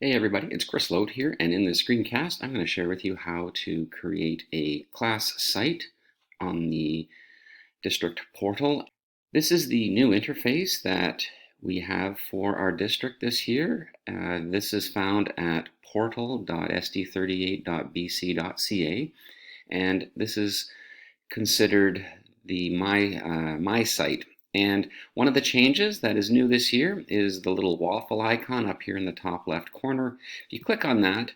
Hey everybody, it's Chris Load here, and in this screencast I'm going to share with you how to create a class site on the district portal. This is the new interface that we have for our district this year. This is found at portal.sd38.bc.ca, and this is considered the my site. And one of the changes that is new this year is the little waffle icon up here in the top left corner. If you click on that,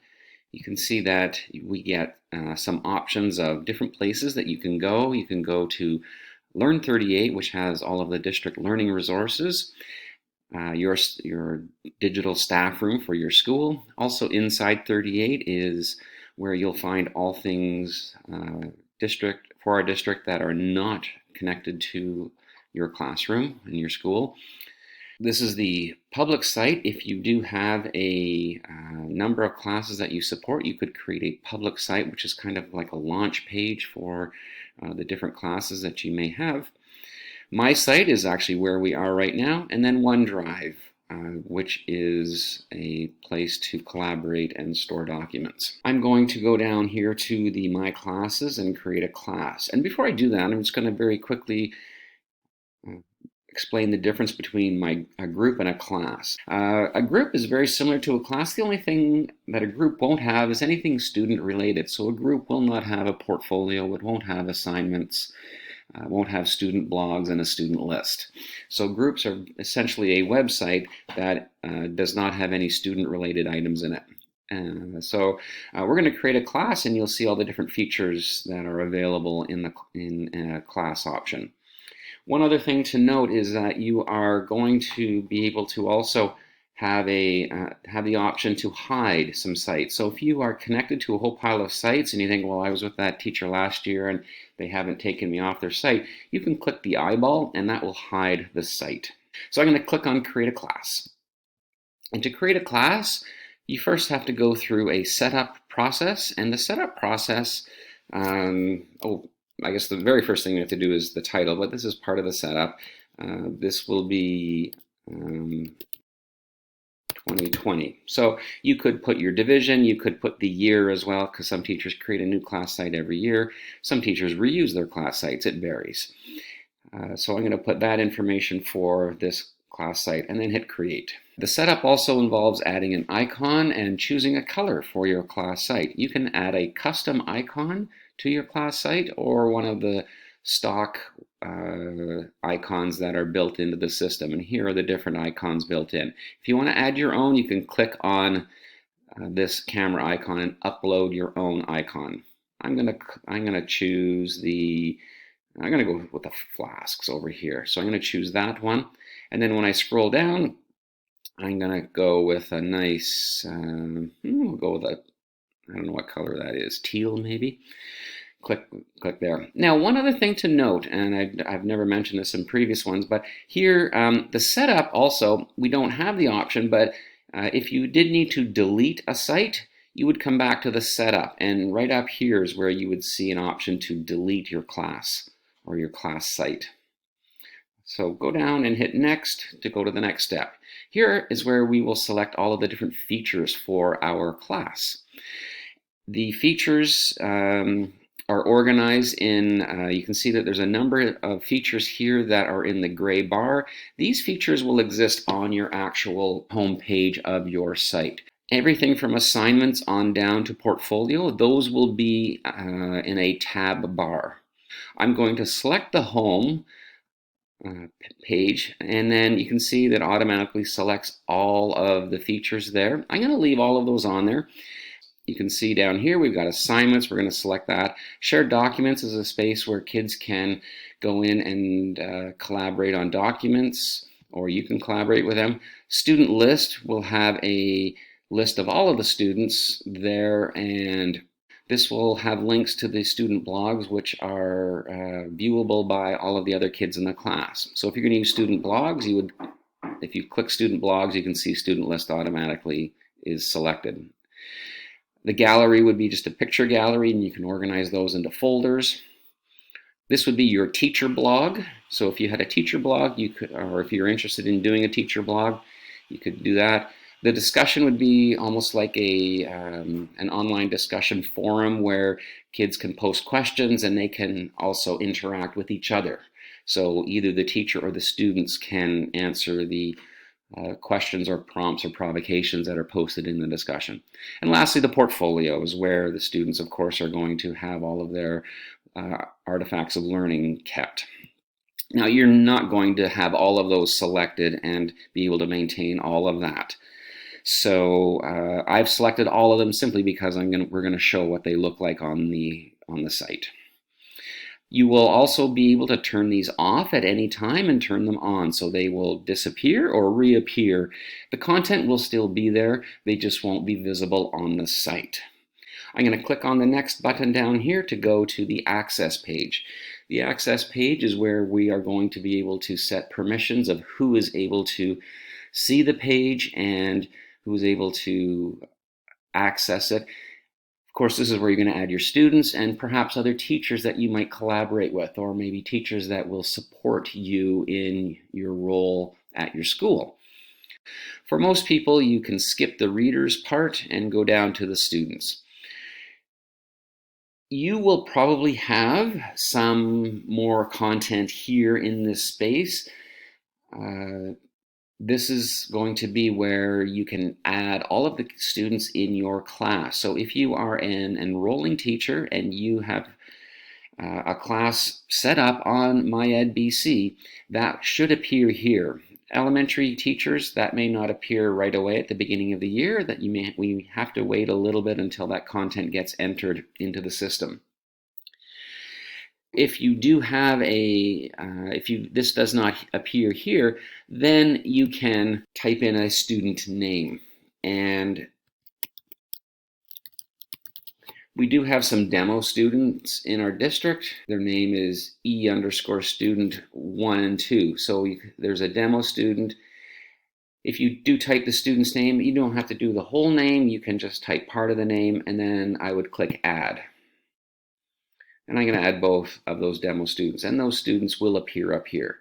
you can see that we get some options of different places that you can go. You can go to Learn 38, which has all of the district learning resources, your digital staff room for your school. Also inside 38 is where you'll find all things for our district that are not connected to your classroom in your school. This is the public site. If you do have a number of classes that you support, you could create a public site, which is kind of like a launch page for the different classes that you may have. My site is actually where we are right now, and then OneDrive, which is a place to collaborate and store documents. I'm going to go down here to the My Classes and create a class. And before I do that, I'm just going to very quickly explain the difference between a group and a class. A group is very similar to a class. The only thing that a group won't have is anything student related. So a group will not have a portfolio, it won't have assignments, won't have student blogs and a student list. So groups are essentially a website that does not have any student related items in it. We're going to create a class, and you'll see all the different features that are available in a class option. One other thing to note is that you are going to be able to also have the option to hide some sites. So if you are connected to a whole pile of sites and you think, well, I was with that teacher last year and they haven't taken me off their site, you can click the eyeball and that will hide the site. So I'm going to click on Create a Class. And to create a class, you first have to go through a setup process. And the setup process, I guess the very first thing you have to do is the title, but this is part of the setup. This will be 2020. So you could put your division, you could put the year as well, because some teachers create a new class site every year. Some teachers reuse their class sites, it varies. So I'm going to put that information for this class site and then hit create. The setup also involves adding an icon and choosing a color for your class site. You can add a custom icon to your class site or one of the stock icons that are built into the system, and here are the different icons built in. If you want to add your own, you can click on this camera icon and upload your own icon. I'm gonna choose I'm gonna go with the flasks over here, so I'm gonna choose that one, and then when I scroll down, I'm gonna go with a nice we'll go with I don't know what color that is, teal maybe. Click there. Now, one other thing to note, and I've never mentioned this in previous ones, but here, the setup also, we don't have the option, but if you did need to delete a site, you would come back to the setup, and right up here is where you would see an option to delete your class or your class site. So go down and hit next to go to the next step. Here is where we will select all of the different features for our class. The features are organized in, you can see that there's a number of features here that are in the gray bar. These features will exist on your actual home page of your site. Everything from assignments on down to portfolio, those will be in a tab bar. I'm going to select the home page, and then you can see that automatically selects all of the features there. I'm going to leave all of those on there. You can see down here we've got assignments. We're going to select that. Shared documents is a space where kids can go in and collaborate on documents, or you can collaborate with them. Student list will have a list of all of the students there, and this will have links to the student blogs, which are viewable by all of the other kids in the class. So if you're going to use student blogs, if you click student blogs, you can see student list automatically is selected. The gallery would be just a picture gallery, and you can organize those into folders. This would be your teacher blog. So if you had a teacher blog, you could, or if you're interested in doing a teacher blog, you could do that. The discussion would be almost like an online discussion forum where kids can post questions and they can also interact with each other. So either the teacher or the students can answer the questions or prompts or provocations that are posted in the discussion. And lastly, the portfolio is where the students, of course, are going to have all of their artifacts of learning kept. Now, you're not going to have all of those selected and be able to maintain all of that. So I've selected all of them simply because we're going to show what they look like on the site. You will also be able to turn these off at any time and turn them on, so they will disappear or reappear. The content will still be there, they just won't be visible on the site. I'm going to click on the next button down here to go to the Access page. The Access page is where we are going to be able to set permissions of who is able to see the page and who is able to access it. Of course, this is where you're going to add your students and perhaps other teachers that you might collaborate with, or maybe teachers that will support you in your role at your school. For most people, you can skip the readers part and go down to the students. You will probably have some more content here in this space. This is going to be where you can add all of the students in your class. So if you are an enrolling teacher and you have a class set up on MyEdBC, that should appear here. Elementary teachers, that may not appear right away at the beginning of the year. We have to wait a little bit until that content gets entered into the system. If you do have this does not appear here, then you can type in a student name. And we do have some demo students in our district. Their name is E_student 1 and 2. So there's a demo student. If you do type the student's name, you don't have to do the whole name. You can just type part of the name, and then I would click Add. And I'm going to add both of those demo students, and those students will appear up here.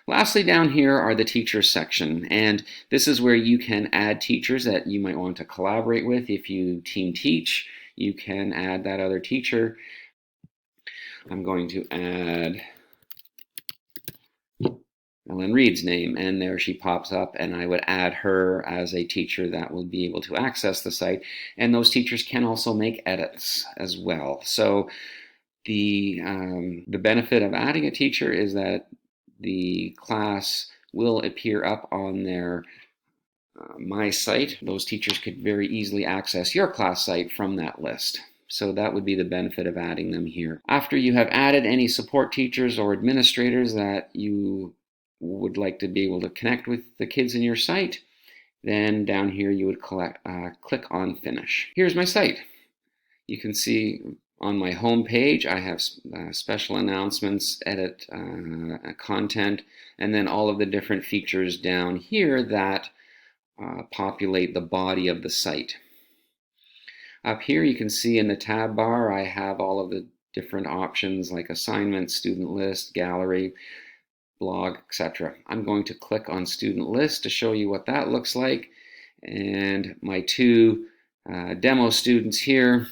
Lastly, down here are the teachers section, and this is where you can add teachers that you might want to collaborate with. If you team teach, you can add that other teacher. I'm going to add Ellen Reed's name, and there she pops up, and I would add her as a teacher that will be able to access the site, and those teachers can also make edits as well. So the benefit of adding a teacher is that the class will appear up on their My site. Those teachers could very easily access your class site from that list. So that would be the benefit of adding them here. After you have added any support teachers or administrators that you would like to be able to connect with the kids in your site, then down here you would click on Finish. Here's my site. You can see on my home page I have special announcements, edit content, and then all of the different features down here that populate the body of the site. Up here you can see in the tab bar I have all of the different options like assignments, student list, gallery, blog, etc. I'm going to click on student list to show you what that looks like, and my two demo students here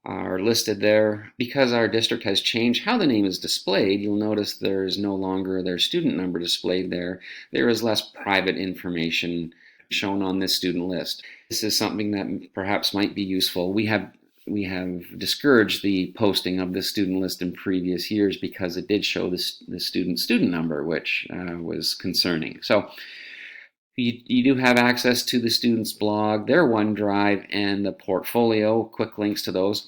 are listed there. Because our district has changed how the name is displayed, you'll notice there's no longer their student number displayed there. There is less private information shown on this student list. This is something that perhaps might be useful. We have discouraged the posting of the student list in previous years because it did show the student number, which was concerning. So you do have access to the students' blog, their OneDrive, and the portfolio, quick links to those.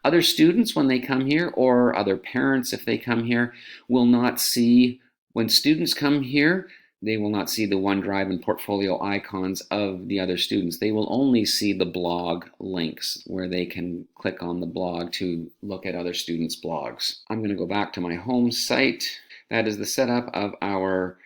Other students, when they come here, or other parents, if they come here, will not see, when students come here, they will not see the OneDrive and portfolio icons of the other students. They will only see the blog links where they can click on the blog to look at other students' blogs. I'm going to go back to my home site. That is the setup of our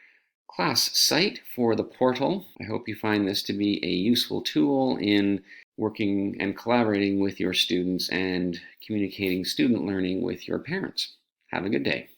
class site for the portal. I hope you find this to be a useful tool in working and collaborating with your students and communicating student learning with your parents. Have a good day.